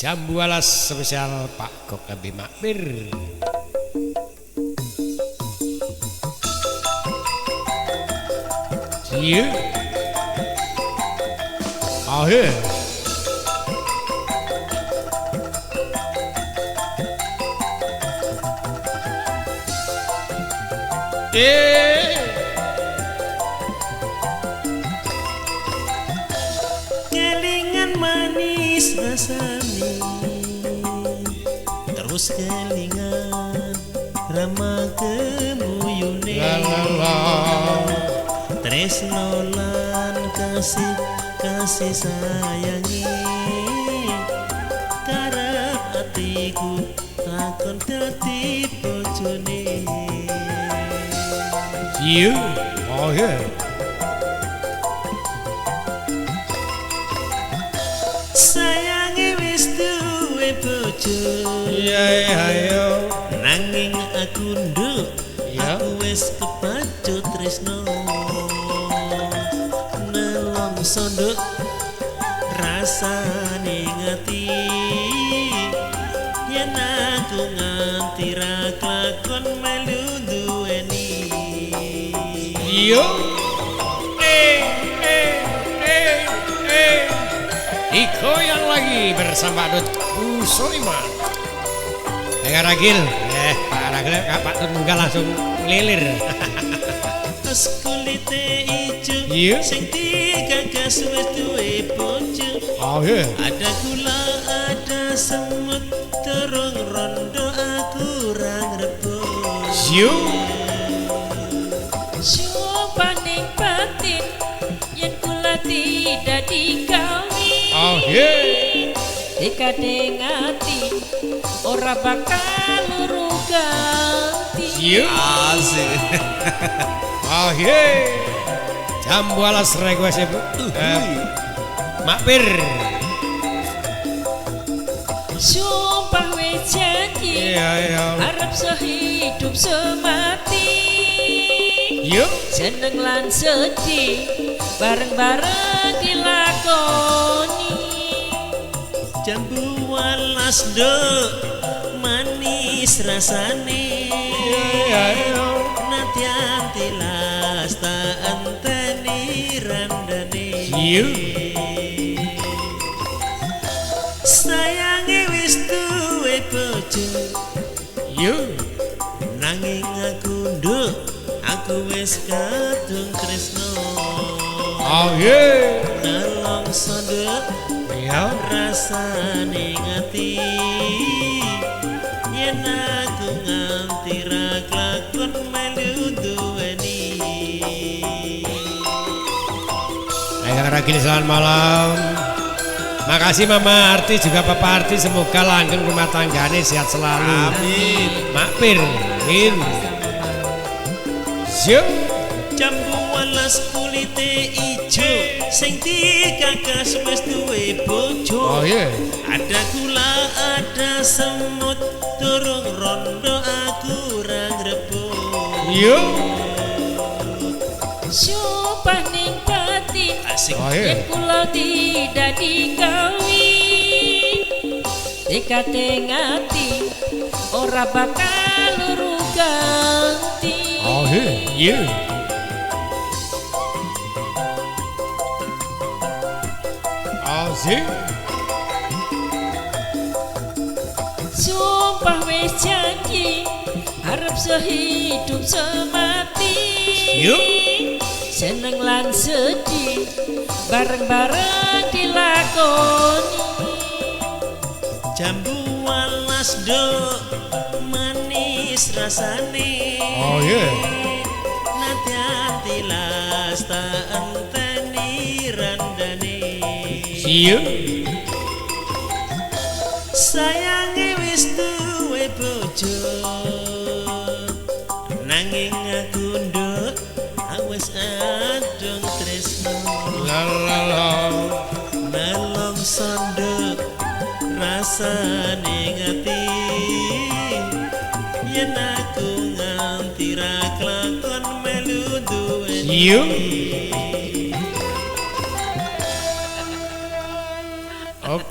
Jambu alas spesial Pak Gok lebih makmir. Iya. Akhir. Kelingan manis rasane, terus kelingan ramah kemuyune, tresno lan kasih sayangi, karep atiku takon dadi bojone. Iya. Akhir. Sayange wis duwe bojo, Iya ayo. nanging aku nduk, aku wis kepacut tresno. Nelongso nduk rasane ngati, yen aku nganti ra klakon melu duweni. Iya. Dikoyang lagi bersama Dut Kusoliman. Pak Ragil, Pak Ragil, Pak Tut Munggah langsung ngelilir. Terus kulite ijo, Iya. sing digagas wis duwe bojo. Oh iya. Ada gula, ada semut, terung rondo aku ra ngrebut. Siu. Paning batin yen kula tidak dikawin. Oh iya. Dekade ngati ora bakal luru ganti. Siu. Asik. Oh iya. Jambu alas request ibu. Makmir. Sumpah wis janji Iya. arep sehidup semati. Yuk. Seneng lan sedih bareng-bareng dilakoni. Jambu walas nduk manis rasane, nadyan tilas tak enteni randane. Yuk. Sayange wis duwe bojo, Yuk. nanging aku nduk, aku wis kadung tresno. Oh iya. Nelongso nduk Iya. rasane ngati, yen aku nganti ra klakon melu duweni. Pak Ragil selamat malam. Makasih Mama Arti juga Papa Arti, semoga langgeng rumah tanggane sehat selalu. Amin. Makmir. Amin. Siap. Jambu walas kulite ijo, sing digagas wis duwe bojo. Oh iya. Ada gula, ada semut, turung rondo aku ra ngrebut. Yuk. Sumpah ning batin Asik. Oh iya. yen kula tidak dikawin. Dekade ngati ora bakal luru ganti. Oh iya. Iya. Asik. Sumpah wis janji arep sehidup semati. Yuk. Seneng lan sedih bareng-bareng dilakoni. Jambu walas nduk manis rasane, Oh iya. nadyan tilas tak enteni randane. Siap. Sayange wis duwe bojo, nanging aku nduk, aku wis adung tresno. La la la. Nelongso nduk rasane ngati, yen aku nganti ra klakon melu duweni. Siap.